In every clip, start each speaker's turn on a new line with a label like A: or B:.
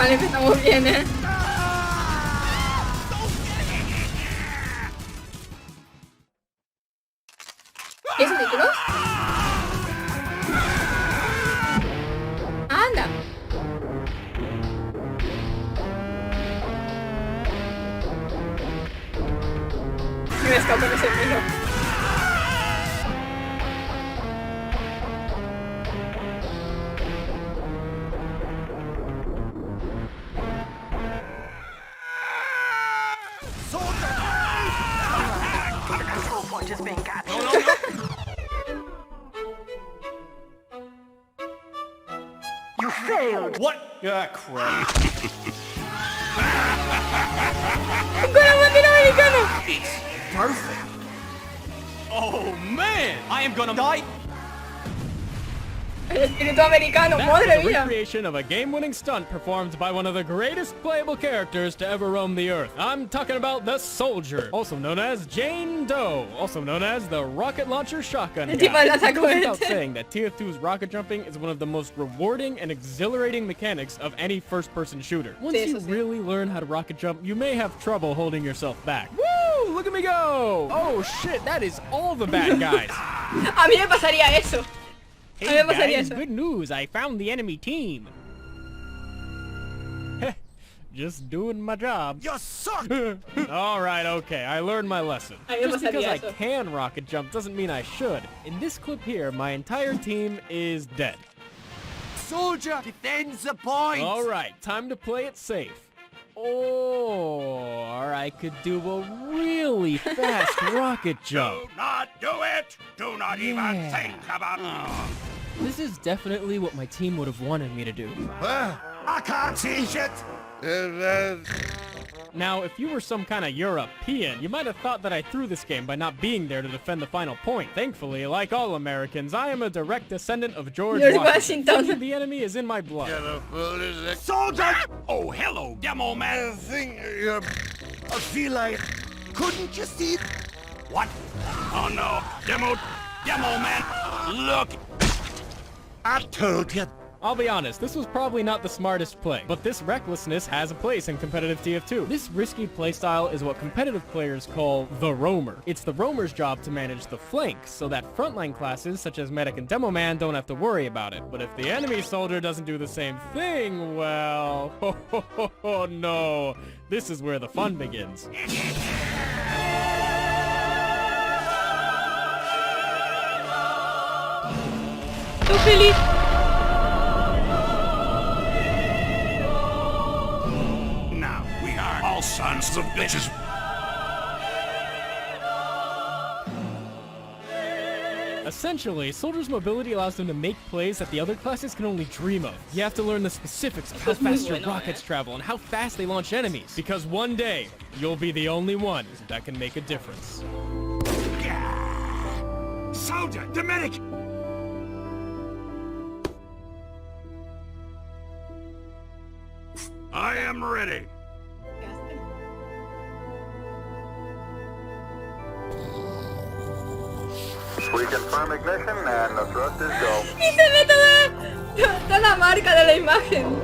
A: Vale, empezamos bien, ¿eh? ¿Qué es micros? ¡Anda! Me escapó ese micro.
B: You failed.
C: What? Crap.
A: ¡Con latinoamericano!
C: It's perfect. Oh man, I am gonna die.
A: El espíritu americano,
D: That
A: madre
D: was a
A: mía.
D: recreation of a game-winning stunt performed by one of the greatest playable characters to ever roam the earth. I'm talking about the Soldier, also known as Jane Doe, also known as the rocket launcher shotgun
A: El tipo
D: guy.
A: de la
D: It goes without
A: sacoete.
D: saying that TF2's rocket jumping is one of the most rewarding and exhilarating mechanics of any first-person shooter. Once
A: Sí,
D: you
A: eso sí.
D: really learn how to rocket jump, you may have trouble holding yourself back. Woo! Look at me go! Oh shit, that is all the bad guys.
A: A mí me pasaría eso. A mí me pasaría eso.
D: Good news, I found the enemy team. Just doing my job.
C: You suck.
D: Alright, okay, I learned my lesson.
A: A mí me
D: Just because
A: pasaría
D: I
A: eso.
D: can rocket jump doesn't mean I should. In this clip here, my entire team is dead.
C: Soldier defends the point.
D: Alright, time to play it safe. Or I could do a really fast rocket jump.
C: not do it. Do not
D: even
C: think about.
D: This is definitely what my team would have wanted me to do.
C: I can't see shit.
D: Now, if you were some kind of European, you might have thought that I threw this game by not being there to defend the final point. Thankfully, like all Americans, I am a direct descendant of George
A: George
D: Washington.
A: Washington.
D: The enemy is in my blood.
C: Soldier. Oh, hello, demo man.
E: I feel like...
C: Couldn't you see? What? Oh no, demo man. Look.
E: I told you.
D: I'll be honest, this was probably not the smartest play, but this recklessness has a place in competitive TF2. This risky playstyle is what competitive players call the roamer. It's the roamer's job to manage the flanks, so that frontline classes such as medic and demo man don't have to worry about it. But if the enemy soldier doesn't do the same thing, well, oh no, this is where the fun begins.
A: Tô feliz.
C: Now we are all sons of bitches.
D: Essentially, soldiers' mobility allows them to make plays that the other classes can only dream of. You have to learn the specifics of how fast your rockets travel and how fast they launch enemies. Because one day, you'll be the only one that can make a difference.
C: Soldier, the medic. I am ready.
F: We confirm ignition and the thrust is go.
A: Y se ve toda la marca de la imagen.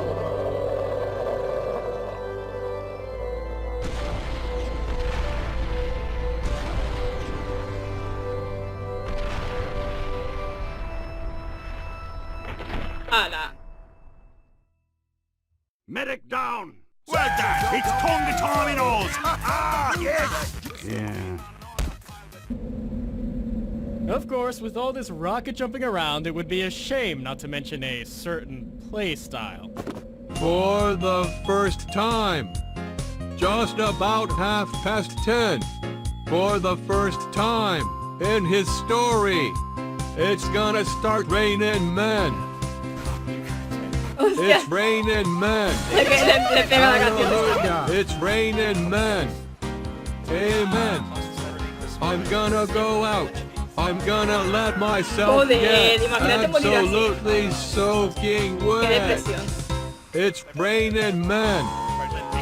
A: ¡Hala!
C: Medic down. Well done. It's tongue to terminals. Yes. Yeah.
D: Of course, with all this rocket jumping around, it would be a shame not to mention a certain play style.
G: For the first time, just about 10:30, for the first time in his story, it's gonna start raining men.
A: Hostia,
G: It's raining men.
A: le pega la canción.
G: Hallelujah. It's raining men. Amen. I'm gonna go out. I'm gonna let myself
A: Joder,
G: get
A: imagínate morir así.
G: absolutely soaking
A: Qué
G: wet.
A: depresión.
G: It's raining men.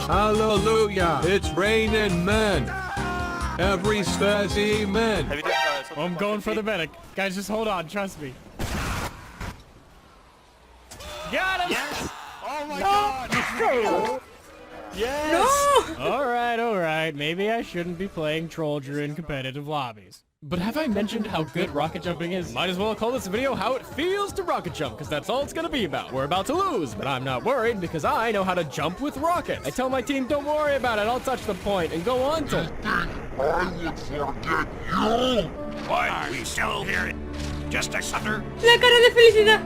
G: Hallelujah. It's raining men. Every specimen.
D: I'm going for the medic. Guys, just hold on, trust me. Got him!
C: Yes. All Oh my god!
B: Failed.
D: Yes! Alright, maybe I shouldn't be playing Trollger in competitive lobbies. But have I mentioned how good rocket jumping is? Might as well call this video how it feels to rocket jump, because that's all it's gonna be about. We're about to lose, but I'm not worried because I know how to jump with rockets. I tell my team, don't worry about it, I'll touch the point and go on to...
E: I would forget you.
C: What? Are we still here? Just a sutter?
A: La cara de felicidad.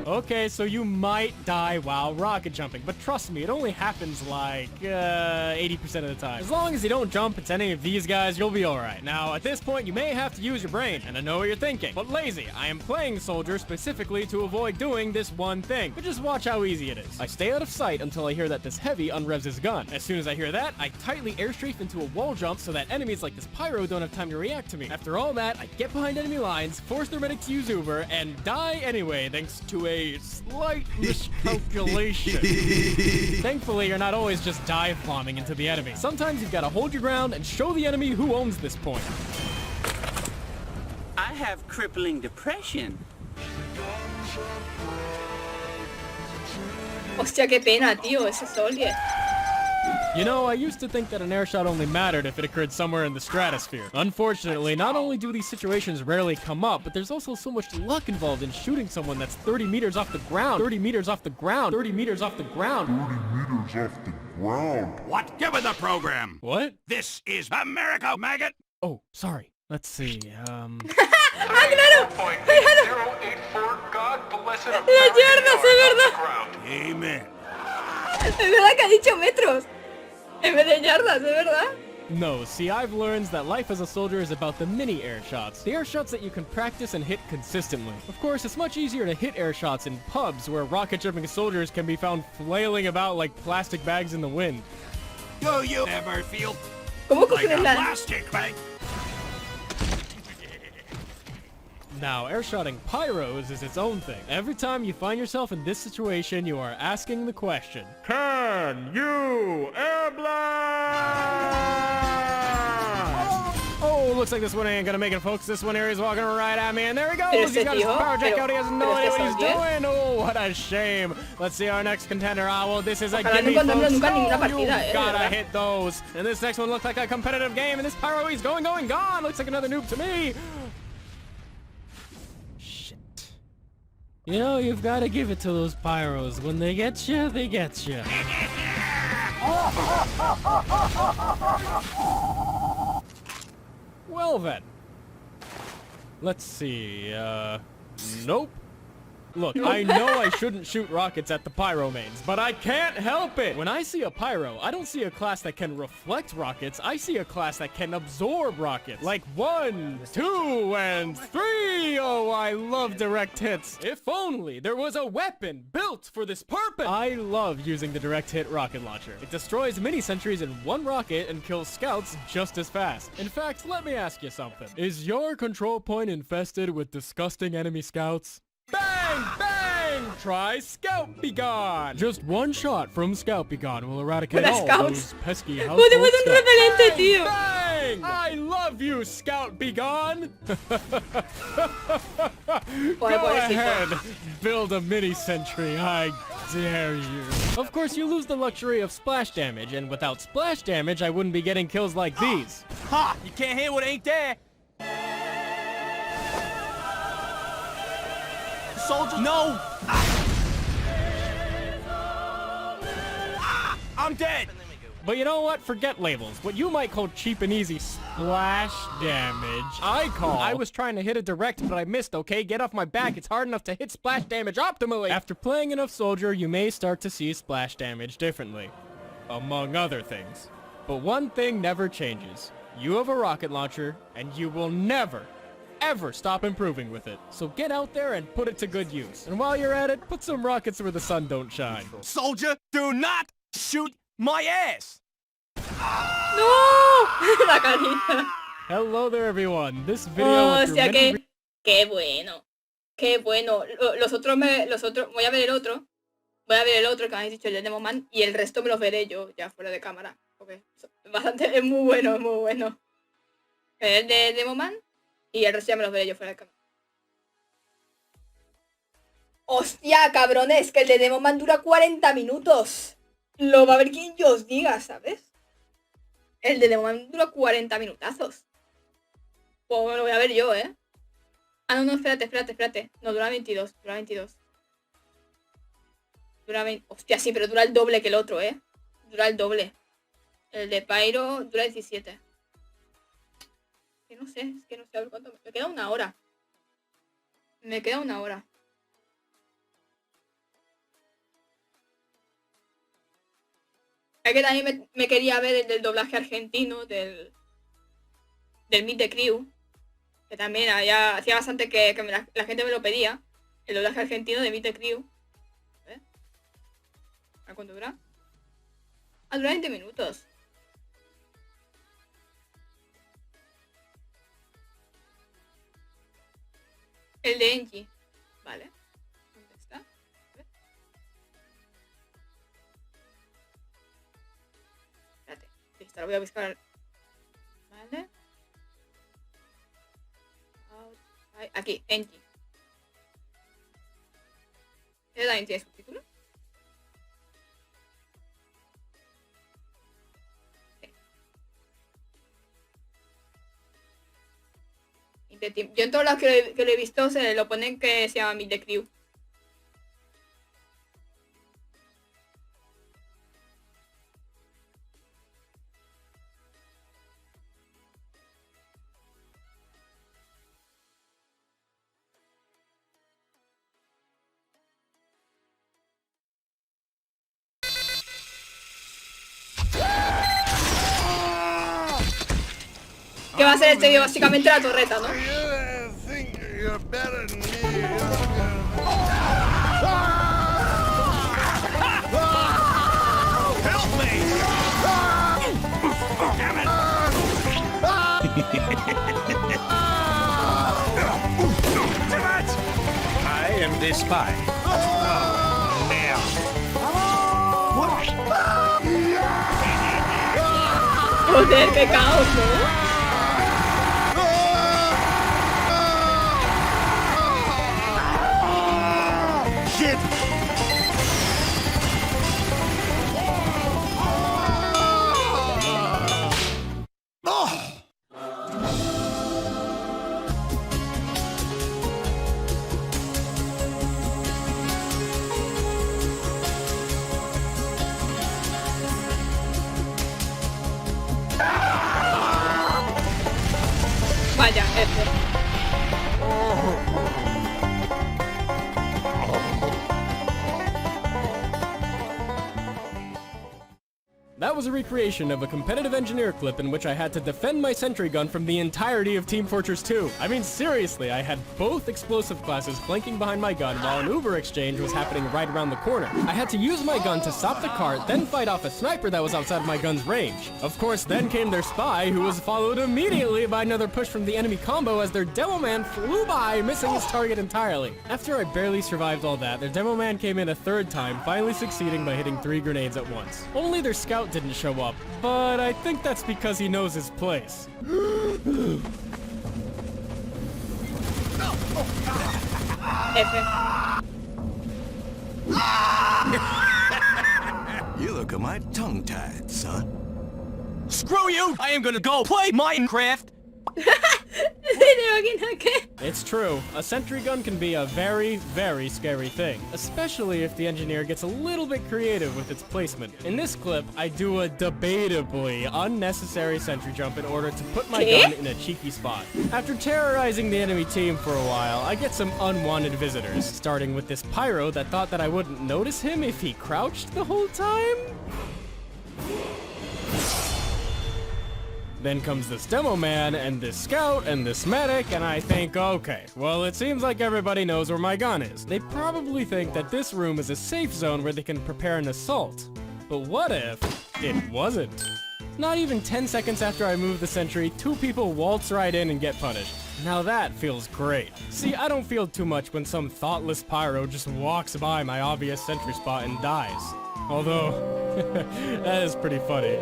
D: Okay, so you might die while rocket jumping, but trust me, it only happens like 80% of the time. As long as you don't jump into any of these guys, you'll be alright. Now, at this point, you may have to use your brain, and I know what you're thinking. But Lazy, I am playing Soldier specifically to avoid doing this one thing. But just watch how easy it is. I stay out of sight until I hear that this heavy unrevs his gun. As soon as I hear that, I tightly airstrafe into a wall jump so that enemies like this Pyro don't have time to react to me. After all that, I get behind enemy lines, force their medic to use Uber, and die anyway thanks to a slight miscalculation. Thankfully, you're not always just dive bombing into the enemy. Sometimes you've got to hold your ground and show the enemy who owns this point.
H: I have crippling depression.
A: Hostia, qué pena, tío, ese Soldier.
D: You know, I used to think that an airshot only mattered if it occurred somewhere in the stratosphere. Unfortunately, not only do these situations rarely come up, but there's also so much luck involved in shooting someone that's 30 meters off the ground, 30 meters off the ground, 30 meters off the ground.
E: 30 meters off the ground.
C: What? Give me the program!
D: What?
C: This is America, maggot!
D: Oh, sorry. Let's see,
A: ¡Ah, claro! ¡Claro! ¡La yardas, es verdad!
C: Amen.
A: Es verdad que ha dicho metros. En vez de yardas, es verdad.
D: No, see, I've learned that life as a soldier is about the mini air shots. The air shots that you can practice and hit consistently. Of course, it's much easier to hit air shots in pubs where rocket jumping soldiers can be found flailing about like plastic bags in the wind.
C: Do you ever feel
A: ¿Cómo
C: like
A: cogen
C: a
A: la...?
C: plastic bag?
D: Now, airshotting pyros is its own thing. Every time you find yourself in this situation, you are asking the question, can you air blast? Oh, looks like this one ain't gonna make it, folks. This one here is walking right at me, and there he goes. He's got his power jack out. He has no idea what he's doing. Oh, what a shame. Let's see our next contender. Ah, well, this is a gimme, folks. Oh, you gotta hit those. And this next one looks like a competitive game, and this pyro, he's going, gone. Looks like another noob to me. You know, you've got to give it to those pyros. When they get you, they get you. Well then. Let's see, nope. Look, I know I shouldn't shoot rockets at the pyro mains, but I can't help it! When I see a pyro, I don't see a class that can reflect rockets, I see a class that can absorb rockets. Like 1, 2, and 3! Oh, I love direct hits. If only there was a weapon built for this purpose! I love using the direct hit rocket launcher. It destroys mini sentries in one rocket and kills scouts just as fast. In fact, let me ask you something. Is your control point infested with disgusting enemy scouts? Bang! Bang! Try Scout Be Gone! Just one shot from Scout Be Gone will eradicate all those pesky household
A: Podemos un
D: scouts.
A: repelente, tío.
D: Bang! I love you, Scout Be Gone! Go ahead, build a mini sentry, I dare you. Of course, you lose the luxury of splash damage, and without splash damage, I wouldn't be getting kills like these.
H: Ha! You can't hit what ain't there. Soldier, no! I'm dead!
D: But you know what? Forget labels. What you might call cheap and easy splash damage, I was trying to hit a direct, but I missed, okay? Get off my back. It's hard enough to hit splash damage optimally. After playing enough Soldier, you may start to see splash damage differently. Among other things. But one thing never changes. You have a rocket launcher, and you will never, ever stop improving with it. So get out there and put it to good use. And while you're at it, put some rockets where the sun don't shine.
H: Soldier, do not shoot my ass!
A: ¡No! La carita.
D: Hello there, everyone. This video
A: Oh,
D: with
A: o
D: your
A: sea
D: many
A: que... ¡Qué bueno! ¡Qué bueno! Los otros... Voy a ver el otro. Voy a ver el otro que habéis dicho, el de Demoman. Y el resto me los veré yo, ya fuera de cámara. Porque es muy bueno, es muy bueno. El de Demoman. Y el resto ya me los veré yo fuera de cámara. Hostia, cabrones, que el de Demoman dura 40 minutos. Lo va a ver quien yo os diga, ¿sabes? El de Demoman dura 40 minutazos. Pues lo voy a ver yo, ¿eh? Ah, no, espérate. No, dura 22, Dura 20... Hostia, sí, pero dura el doble que el otro, ¿eh? Dura el doble. El de Pyro dura 17. Que no sé, es que no sé a ver cuánto... Me queda una hora. Es que también me quería ver el del doblaje argentino, del Meet the Crew. Que también hacía bastante que la gente me lo pedía. El doblaje argentino de Meet the Crew. A ver. ¿A cuánto dura? Ah, dura 20 minutos. El de Engie. Vale. ¿Dónde está? A ver. Espérate. Listo, lo voy a buscar. Vale. Aquí, Engie. ¿Ese también tiene subtítulos? Sí. Yo en todos los que lo he visto se lo ponen que se llama Meet the Crew. ¿Qué va a ser este vídeo? Básicamente la torreta, ¿no?
C: Help me! Damn it! I am the spy.
A: Joder, qué caos, ¿no? Vaya,
D: That was a recreation of a competitive engineer clip in which I had to defend my sentry gun from the entirety of Team Fortress 2. I mean, seriously, I had both explosive classes flanking behind my gun while an Uber exchange was happening right around the corner. I had to use my gun to stop the cart, then fight off a sniper that was outside my gun's range. Of course, then came their spy, who was followed immediately by another push from the enemy combo as their demo man flew by, missing his target entirely. After I barely survived all that, their demo man came in a third time, finally succeeding by hitting 3 grenades at once. Only their scout didn't show up, but I think that's because he knows his place.
H: You look a mite tongue-tied, son. Screw you! I am gonna go play Minecraft!
D: It's true, a sentry gun can be a very, very scary thing, especially if the engineer gets a little bit creative with its placement. In this clip, I do a debatably unnecessary sentry jump in order to put my gun in a cheeky spot. After terrorizing the enemy team for a while, I get some unwanted visitors, starting with this pyro that thought that I wouldn't notice him if he crouched the whole time. Then comes this demo man, and this scout, and this medic, and I think, okay, well, it seems like everybody knows where my gun is. They probably think that this room is a safe zone where they can prepare an assault. But what if it wasn't? Not even 10 seconds after I move the sentry, 2 people waltz right in and get punished. Now that feels great. See, I don't feel too much when some thoughtless pyro just walks by my obvious sentry spot and dies. Although, that is pretty funny.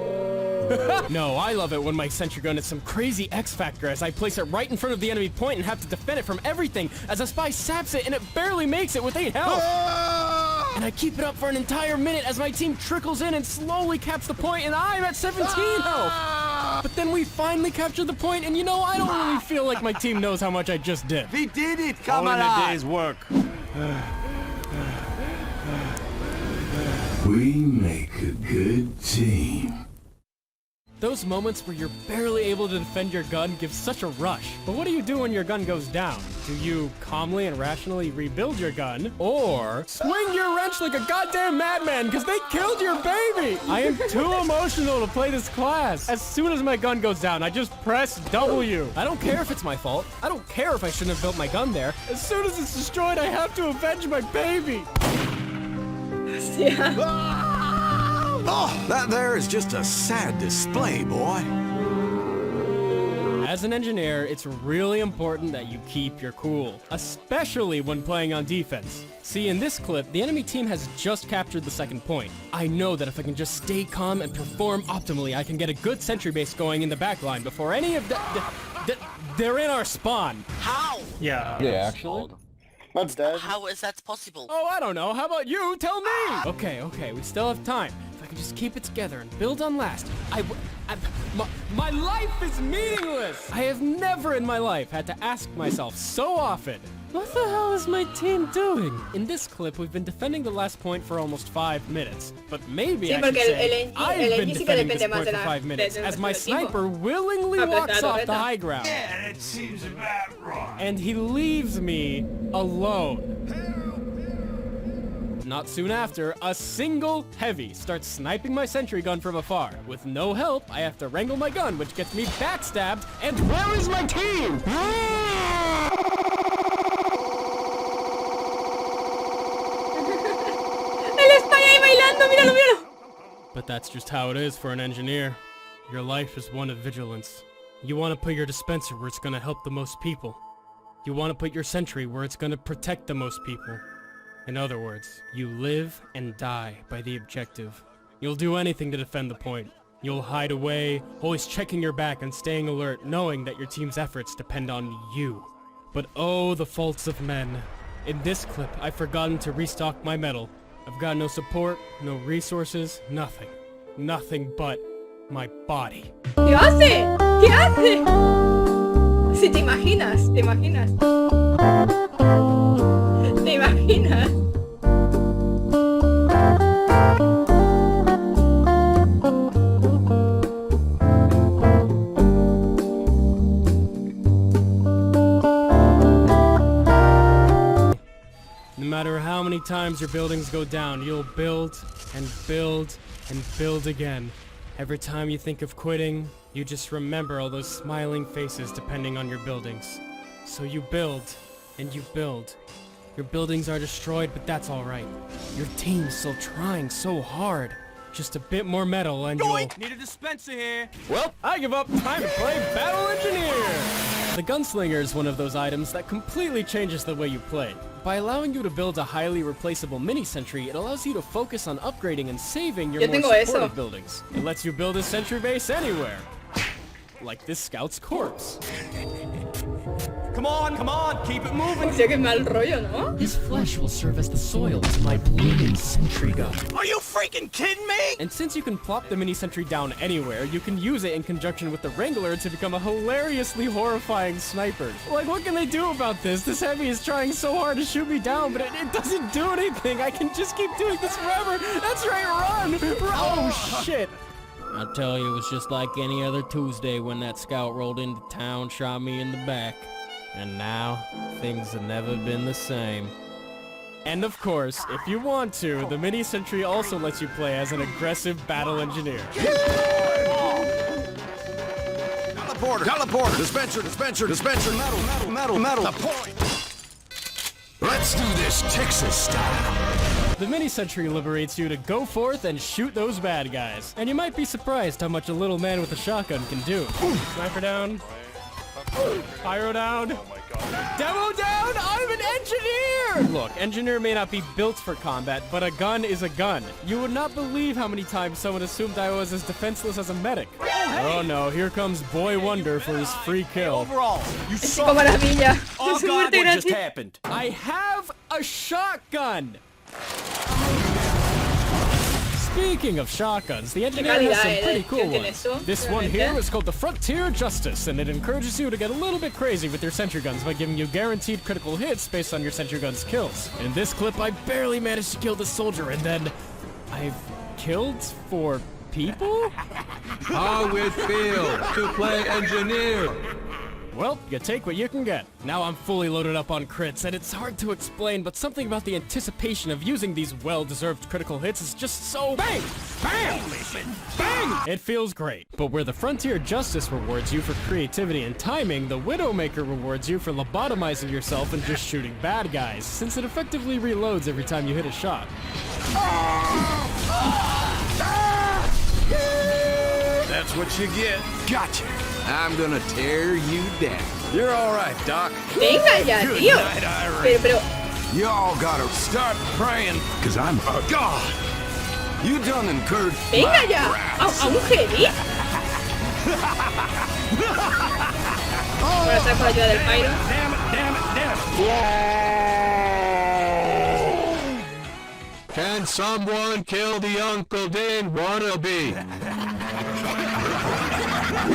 D: No, I love it when my sentry gun is some crazy X factor as I place it right in front of the enemy point and have to defend it from everything as a spy saps it and it barely makes it with 8 health. And I keep it up for an entire minute as my team trickles in and slowly caps the point and I'm at 17 health. But then we finally capture the point and you know, I don't really feel like my team knows how much I just did.
H: We did it,
C: All in a
H: camarade.
C: day's work.
I: We make a good team.
D: Those moments where you're barely able to defend your gun give such a rush. But what do you do when your gun goes down? Do you calmly and rationally rebuild your gun? Or swing your wrench like a goddamn madman because they killed your baby? I am too emotional to play this class. As soon as my gun goes down, I just press W. I don't care if it's my fault. I don't care if I shouldn't have built my gun there. As soon as it's destroyed, I have to avenge my baby.
A: Hostia.
H: Oh, that there is just a sad display, boy.
D: As an engineer, it's really important that you keep your cool, especially when playing on defense. See, in this clip, the enemy team has just captured the second point. I know that if I can just stay calm and perform optimally, I can get a good sentry base going in the backline before any of they're in our spawn.
J: How?
D: Yeah.
K: actually.
J: That's dead. How is that possible?
D: Oh, I don't know. How about you? Tell me. Okay, we still have time. If I can just keep it together and build on last, my life is meaningless. I have never in my life had to ask myself so often, what the hell is my team doing? In this clip, we've been defending the last point for almost 5 minutes. But maybe I should say, I've been defending this point for 5 minutes as my sniper willingly walks off the high ground.
C: Yeah, it seems about right.
D: And he leaves me alone. Not soon after, a single heavy starts sniping my sentry gun from afar. With no help, I have to wrangle my gun, which gets me backstabbed, and where is my team? But that's just how it is for an engineer. Your life is one of vigilance. You want to put your dispenser where it's going to help the most people. You want to put your sentry where it's going to protect the most people. In other words, you live and die by the objective. You'll do anything to defend the point. You'll hide away, always checking your back and staying alert, knowing that your team's efforts depend on you. But oh, the faults of men. In this clip, I've forgotten to restock my metal. I've got no support, no resources, nothing. Nothing but my body.
A: ¿Qué hace? ¿Qué hace? Si te imaginas, te imaginas. ¿Te imaginas?
D: No matter how many times your buildings go down, you'll build and build and build again. Every time you think of quitting, you just remember all those smiling faces depending on your buildings. So you build and you build. Your buildings are destroyed, but that's alright. Your team's still trying so hard. Just a bit more metal and you'll...
H: Need a dispenser here.
D: Well, I give up. Time to play Battle Engineer! The Gunslinger is one of those items that completely changes the way you play. By allowing you to build a highly replaceable mini-sentry, it allows you to focus on upgrading and saving your more supportive buildings. It lets you build a sentry base anywhere. Like this scout's corpse.
H: Come on, keep it moving.
A: Hostia, qué mal rollo, ¿no?
L: His flesh will serve as the soil to my blooming sentry gun.
H: Are you freaking kidding me?
D: And since you can plop the mini-sentry down anywhere, you can use it in conjunction with the Wrangler to become a hilariously horrifying sniper. Like, what can they do about this? This heavy is trying so hard to shoot me down, but it doesn't do anything. I can just keep doing this forever. That's right, run! Oh, shit! I tell you, it was just like any other Tuesday when that scout rolled into town, shot me in the back. And now, things have never been the same. And of course, if you want to, the mini-sentry also lets you play as an aggressive battle engineer.
H: Teleporter, dispenser, metal, the point.
I: Let's do this Texas style.
D: The mini-sentry liberates you to go forth and shoot those bad guys. And you might be surprised how much a little man with a shotgun can do. Sniper down. Pyro down. Demo down! I'm an engineer! Look, engineer may not be built for combat, but a gun is a gun. You would not believe how many times someone assumed I was as defenseless as a medic. Oh no, here comes Boy Wonder for his free kill.
H: Overall, you
A: Chico Maravilla.
H: Oh
A: Es su
H: God,
A: muerte
H: what just
A: gratis.
H: happened?
D: I have a shotgun! Speaking of shotguns, the engineer has some pretty cool ones. This one here is called the Frontier Justice, and it encourages you to get a little bit crazy with your sentry guns by giving you guaranteed critical hits based on your sentry gun's kills. In this clip, I barely managed to kill the soldier, and then I've killed 4 people?
G: How it feels to play engineer.
D: Well, you take what you can get. Now I'm fully loaded up on crits, and it's hard to explain, but something about the anticipation of using these well-deserved critical hits is just so bang! Bang! Bang! It feels great. But where the Frontier Justice rewards you for creativity and timing, the Widowmaker rewards you for lobotomizing yourself and just shooting bad guys, since it effectively reloads every time you hit a shot.
H: That's what you get.
I: Gotcha. I'm gonna tear you down.
H: You're all right, Doc.
A: Venga ya, tío. Pero,
I: Y'all gotta start praying, cause I'm a god. You done incurred
A: venga ya. A un heavy. Voy a estar con la ayuda del Pyro.
G: Can someone kill the Uncle Dan wannabe?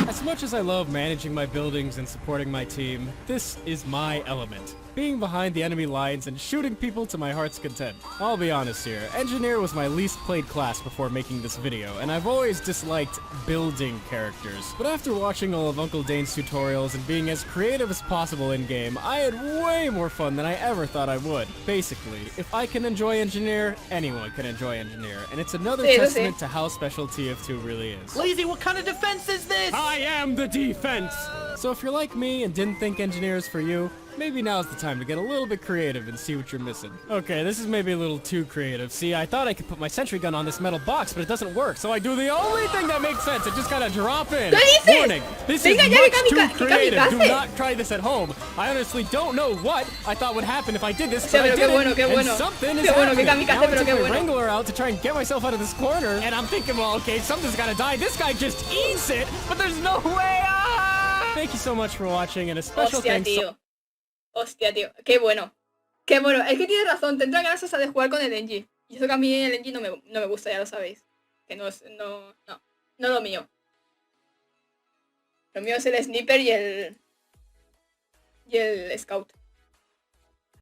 D: As much as I love managing my buildings and supporting my team, this is my element. Being behind the enemy lines and shooting people to my heart's content. I'll be honest here, Engineer was my least played class before making this video, and I've always disliked building characters. But after watching all of Uncle Dane's tutorials and being as creative as possible in-game, I had way more fun than I ever thought I would. Basically, if I can enjoy Engineer, anyone can enjoy Engineer, and it's another testament to how special TF2 really is.
J: Lazy, what kind of defense is this?
D: I am the defense! So if you're like me and didn't think Engineer is for you, maybe now's the time to get a little bit creative and see what you're missing. Okay, this is maybe a little too creative. See, I thought I could put my sentry gun on this metal box, but it doesn't work, so I do the only thing that makes sense. I just gotta drop in. Warning, this is much too creative. Do not try this at home. I honestly don't know what I thought would happen if I did this, but I didn't, and something is happening. Now I took my Wrangler out to try and get myself out of this corner, and I'm thinking, well, okay, something's gotta die. This guy just eats it, but there's no way. Thank you so much for watching, and a special thanks to...
A: Hostia, tío. Qué bueno. Qué bueno. Es que tienes razón. Tendrán ganas de jugar con el Engie. Y eso que a mí el Engie no me gusta, ya lo sabéis. Que no es... No lo mío. Lo mío es el Sniper y el Scout.